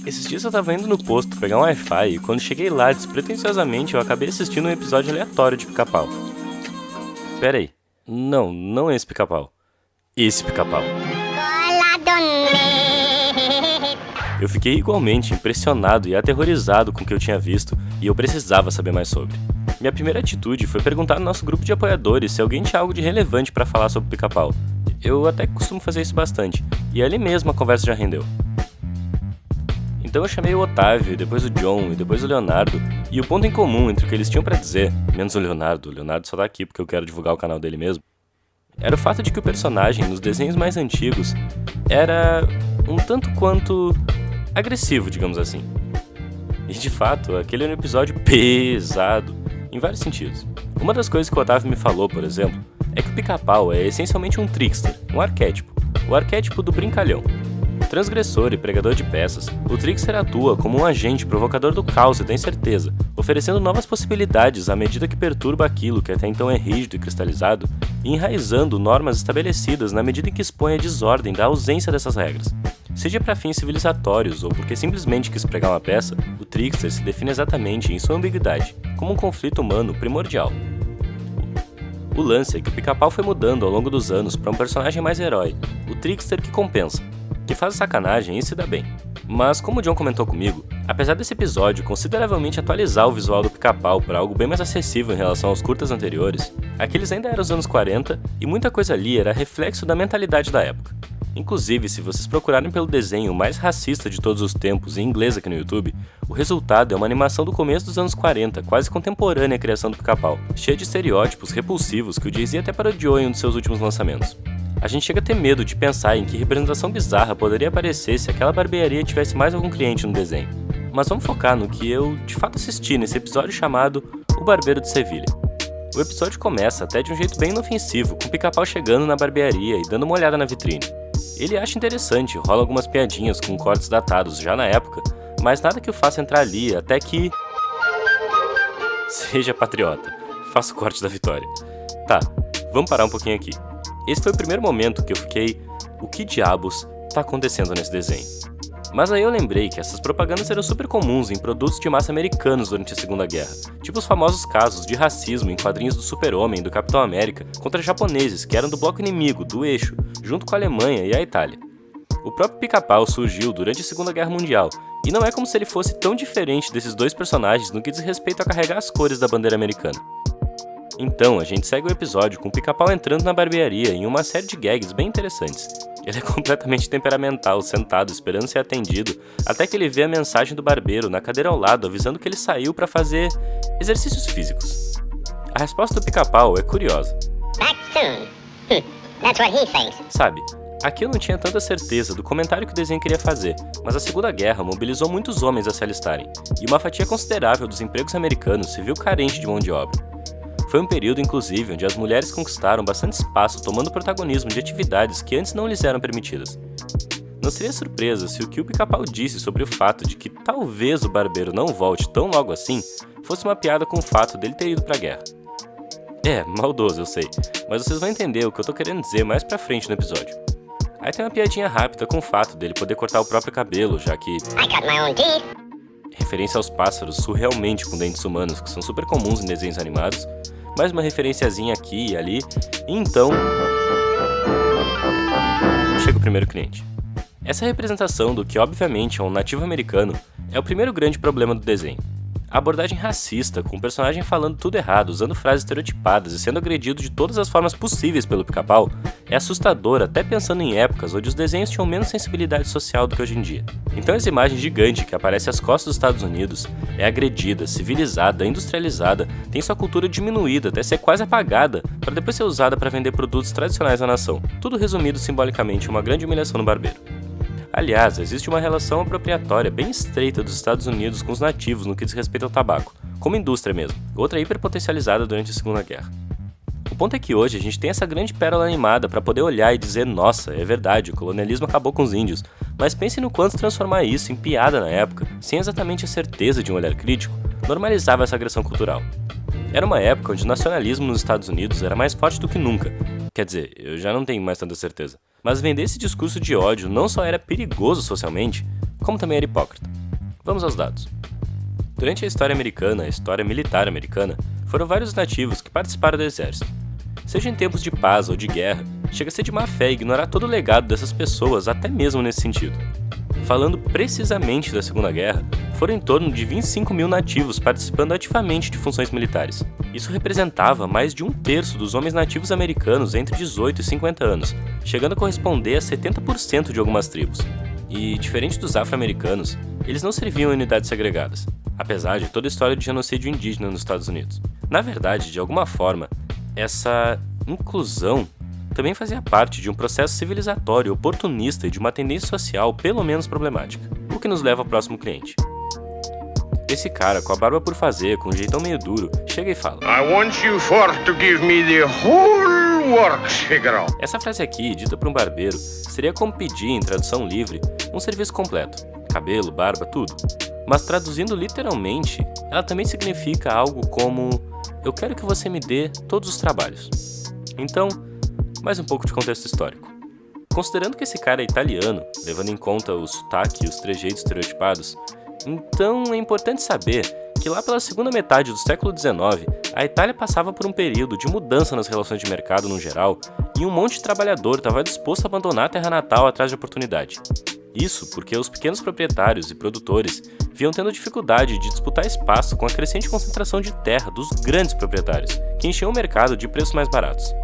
Esses dias eu tava indo no posto pegar um Wi-Fi e quando cheguei lá, despretensiosamente, eu acabei assistindo um episódio aleatório de Pica-Pau. Pera aí. Não é esse Pica-Pau. Esse Pica-Pau. Eu fiquei igualmente impressionado e aterrorizado com o que eu tinha visto e eu precisava saber mais sobre. Minha primeira atitude foi perguntar no nosso grupo de apoiadores se alguém tinha algo de relevante pra falar sobre o Pica-Pau. Eu até costumo fazer isso bastante, e ali mesmo a conversa já rendeu. Então eu chamei o Otávio, depois o John e depois o Leonardo, e o ponto em comum entre o que eles tinham pra dizer, menos o Leonardo só tá aqui porque eu quero divulgar o canal dele mesmo, era o fato de que o personagem nos desenhos mais antigos era um tanto quanto agressivo, digamos assim. E de fato, aquele era um episódio pesado, em vários sentidos. Uma das coisas que o Otávio me falou, por exemplo, é que o Pica-Pau é essencialmente um trickster, um arquétipo, o arquétipo do brincalhão. Transgressor e pregador de peças, o trickster atua como um agente provocador do caos e da incerteza, oferecendo novas possibilidades à medida que perturba aquilo que até então é rígido e cristalizado, e enraizando normas estabelecidas na medida em que expõe a desordem da ausência dessas regras. Seja para fins civilizatórios ou porque simplesmente quis pregar uma peça, o trickster se define exatamente em sua ambiguidade, como um conflito humano primordial. O lance é que o Pica-Pau foi mudando ao longo dos anos para um personagem mais herói, o trickster que compensa, que faz sacanagem e se dá bem. Mas como o John comentou comigo, apesar desse episódio consideravelmente atualizar o visual do Pica-Pau para algo bem mais acessível em relação aos curtas anteriores, aqueles ainda eram os anos 40 e muita coisa ali era reflexo da mentalidade da época. Inclusive, se vocês procurarem pelo desenho mais racista de todos os tempos em inglês aqui no YouTube, o resultado é uma animação do começo dos anos 40, quase contemporânea à criação do Pica-Pau, cheia de estereótipos repulsivos que o Jay-Z até parodiou em um de seus últimos lançamentos. A gente chega a ter medo de pensar em que representação bizarra poderia aparecer se aquela barbearia tivesse mais algum cliente no desenho. Mas vamos focar no que eu de fato assisti nesse episódio chamado O Barbeiro de Sevilha. O episódio começa até de um jeito bem inofensivo, com o Pica-Pau chegando na barbearia e dando uma olhada na vitrine. Ele acha interessante, rola algumas piadinhas com cortes datados já na época, mas nada que o faça entrar ali até que... Seja patriota, faça o corte da vitória. Tá, vamos parar um pouquinho aqui. Esse foi o primeiro momento que eu fiquei, o que diabos tá acontecendo nesse desenho? Mas aí eu lembrei que essas propagandas eram super comuns em produtos de massa americanos durante a Segunda Guerra, tipo os famosos casos de racismo em quadrinhos do Super-Homem e do Capitão América contra japoneses que eram do bloco inimigo, do eixo, junto com a Alemanha e a Itália. O próprio Pica-Pau surgiu durante a Segunda Guerra Mundial, e não é como se ele fosse tão diferente desses dois personagens no que diz respeito a carregar as cores da bandeira americana. Então, a gente segue o episódio com o Pica-Pau entrando na barbearia em uma série de gags bem interessantes. Ele é completamente temperamental, sentado, esperando ser atendido, até que ele vê a mensagem do barbeiro na cadeira ao lado, avisando que ele saiu para fazer exercícios físicos. A resposta do Pica-Pau é curiosa. Back soon. That's what he thinks. Sabe, aqui eu não tinha tanta certeza do comentário que o desenho queria fazer, mas a Segunda Guerra mobilizou muitos homens a se alistarem, e uma fatia considerável dos empregos americanos se viu carente de mão de obra. Foi um período, inclusive, onde as mulheres conquistaram bastante espaço tomando protagonismo de atividades que antes não lhes eram permitidas. Não seria surpresa se o que o Pica-Pau disse sobre o fato de que talvez o barbeiro não volte tão logo assim fosse uma piada com o fato dele ter ido pra guerra. É, maldoso, eu sei, mas vocês vão entender o que eu tô querendo dizer mais pra frente no episódio. Aí tem uma piadinha rápida com o fato dele poder cortar o próprio cabelo, já que... I cut my own teeth. Referência aos pássaros surrealmente com dentes humanos, que são super comuns em desenhos animados, mais uma referenciazinha aqui e ali, e então... chega o primeiro cliente. Essa representação do que obviamente é um nativo americano é o primeiro grande problema do desenho. A abordagem racista, com o personagem falando tudo errado, usando frases estereotipadas e sendo agredido de todas as formas possíveis pelo Pica-Pau, é assustadora até pensando em épocas onde os desenhos tinham menos sensibilidade social do que hoje em dia. Então essa imagem gigante que aparece às costas dos Estados Unidos é agredida, civilizada, industrializada, tem sua cultura diminuída até ser quase apagada, para depois ser usada para vender produtos tradicionais da nação, tudo resumido simbolicamente em uma grande humilhação no barbeiro. Aliás, existe uma relação apropriatória bem estreita dos Estados Unidos com os nativos no que diz respeito ao tabaco, como indústria mesmo, outra hiperpotencializada durante a Segunda Guerra. O ponto é que hoje a gente tem essa grande pérola animada para poder olhar e dizer nossa, é verdade, o colonialismo acabou com os índios, mas pense no quanto transformar isso em piada na época, sem exatamente a certeza de um olhar crítico, normalizava essa agressão cultural. Era uma época onde o nacionalismo nos Estados Unidos era mais forte do que nunca. Quer dizer, eu já não tenho mais tanta certeza. Mas vender esse discurso de ódio não só era perigoso socialmente, como também era hipócrita. Vamos aos dados. Durante a história americana, a história militar americana, foram vários nativos que participaram do exército. Seja em tempos de paz ou de guerra, chega a ser de má fé ignorar todo o legado dessas pessoas, até mesmo nesse sentido. Falando precisamente da Segunda Guerra, foram em torno de 25 mil nativos participando ativamente de funções militares. Isso representava mais de 1/3 dos homens nativos americanos entre 18 e 50 anos, chegando a corresponder a 70% de algumas tribos. E, diferente dos afro-americanos, eles não serviam em unidades segregadas, apesar de toda a história de genocídio indígena nos Estados Unidos. Na verdade, de alguma forma, essa inclusão também fazia parte de um processo civilizatório oportunista e de uma tendência social pelo menos problemática. O que nos leva ao próximo cliente. Esse cara, com a barba por fazer, com um jeitão meio duro, chega e fala: I want you for to give me the whole works, Figaro. Essa frase aqui, dita por um barbeiro, seria como pedir, em tradução livre, um serviço completo. Cabelo, barba, tudo. Mas traduzindo literalmente, ela também significa algo como: eu quero que você me dê todos os trabalhos. Então, mais um pouco de contexto histórico. Considerando que esse cara é italiano, levando em conta o sotaque e os trejeitos estereotipados, então é importante saber que lá pela segunda metade do século XIX, a Itália passava por um período de mudança nas relações de mercado no geral e um monte de trabalhador estava disposto a abandonar a terra natal atrás de oportunidade. Isso porque os pequenos proprietários e produtores vinham tendo dificuldade de disputar espaço com a crescente concentração de terra dos grandes proprietários, que enchiam o mercado de preços mais baratos.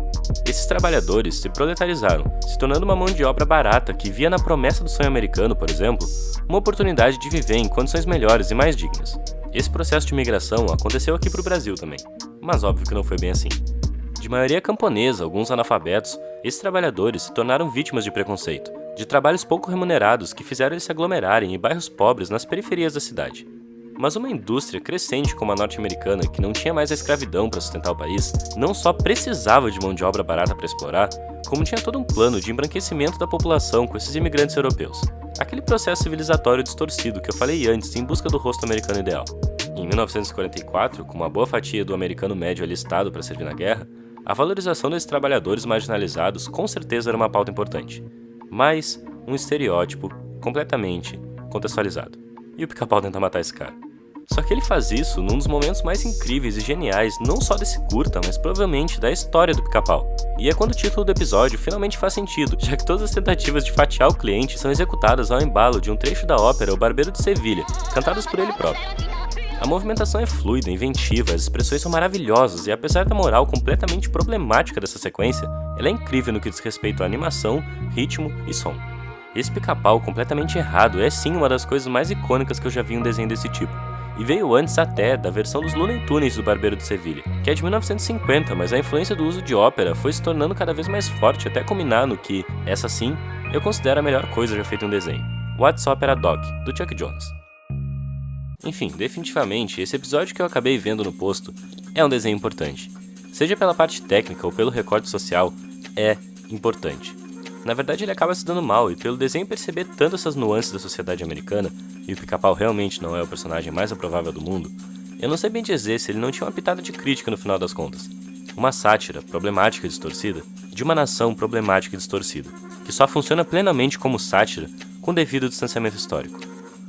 Esses trabalhadores se proletarizaram, se tornando uma mão de obra barata que via na promessa do sonho americano, por exemplo, uma oportunidade de viver em condições melhores e mais dignas. Esse processo de migração aconteceu aqui para o Brasil também, mas óbvio que não foi bem assim. De maioria camponesa, alguns analfabetos, esses trabalhadores se tornaram vítimas de preconceito, de trabalhos pouco remunerados que fizeram eles se aglomerarem em bairros pobres nas periferias da cidade. Mas uma indústria crescente como a norte-americana, que não tinha mais a escravidão para sustentar o país, não só precisava de mão de obra barata para explorar, como tinha todo um plano de embranquecimento da população com esses imigrantes europeus. Aquele processo civilizatório distorcido que eu falei antes em busca do rosto americano ideal. Em 1944, com uma boa fatia do americano médio alistado para servir na guerra, a valorização desses trabalhadores marginalizados com certeza era uma pauta importante. Mas um estereótipo completamente contextualizado. E o Pica-Pau tenta matar esse cara. Só que ele faz isso num dos momentos mais incríveis e geniais, não só desse curta, mas provavelmente da história do Pica-Pau. E é quando o título do episódio finalmente faz sentido, já que todas as tentativas de fatiar o cliente são executadas ao embalo de um trecho da ópera O Barbeiro de Sevilha, cantados por ele próprio. A movimentação é fluida, inventiva, as expressões são maravilhosas e apesar da moral completamente problemática dessa sequência, ela é incrível no que diz respeito à animação, ritmo e som. Esse Pica-Pau completamente errado é sim uma das coisas mais icônicas que eu já vi em um desenho desse tipo. E veio antes até da versão dos Looney Tunes do Barbeiro de Sevilha, que é de 1950, mas a influência do uso de ópera foi se tornando cada vez mais forte até culminar no que, essa sim, eu considero a melhor coisa já feita em um desenho. What's Opera Doc, do Chuck Jones. Enfim, definitivamente, esse episódio que eu acabei vendo no posto é um desenho importante. Seja pela parte técnica ou pelo recorte social, é importante. Na verdade ele acaba se dando mal, e pelo desenho perceber tanto essas nuances da sociedade americana, e o Pica-Pau realmente não é o personagem mais aprovável do mundo, eu não sei bem dizer se ele não tinha uma pitada de crítica no final das contas. Uma sátira problemática e distorcida, de uma nação problemática e distorcida, que só funciona plenamente como sátira com devido distanciamento histórico.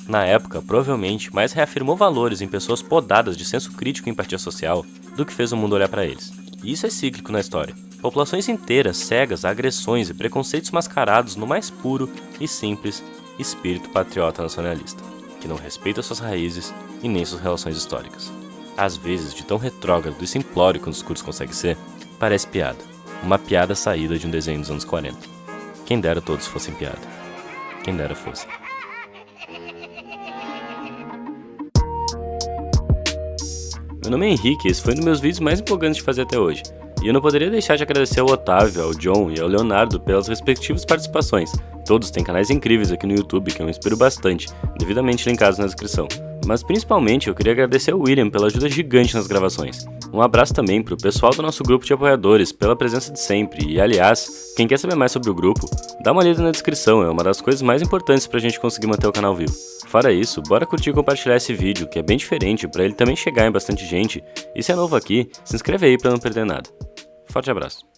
Na época, provavelmente, mais reafirmou valores em pessoas podadas de senso crítico e empatia social do que fez o mundo olhar para eles. E isso é cíclico na história. Populações inteiras cegas a agressões e preconceitos mascarados no mais puro e simples espírito patriota nacionalista, que não respeita suas raízes e nem suas relações históricas. Às vezes, de tão retrógrado e simplório que um discurso consegue ser, parece piada. Uma piada saída de um desenho dos anos 40. Quem dera todos fossem piada. Quem dera fosse. Meu nome é Henrique e esse foi um dos meus vídeos mais empolgantes de fazer até hoje. E eu não poderia deixar de agradecer ao Otávio, ao John e ao Leonardo pelas respectivas participações. Todos têm canais incríveis aqui no YouTube que eu me inspiro bastante, devidamente linkados na descrição. Mas principalmente eu queria agradecer ao William pela ajuda gigante nas gravações. Um abraço também pro pessoal do nosso grupo de apoiadores pela presença de sempre. E aliás, quem quer saber mais sobre o grupo, dá uma lida na descrição, é uma das coisas mais importantes pra gente conseguir manter o canal vivo. Fora isso, bora curtir e compartilhar esse vídeo, que é bem diferente, pra ele também chegar em bastante gente. E se é novo aqui, se inscreve aí pra não perder nada. Forte abraço.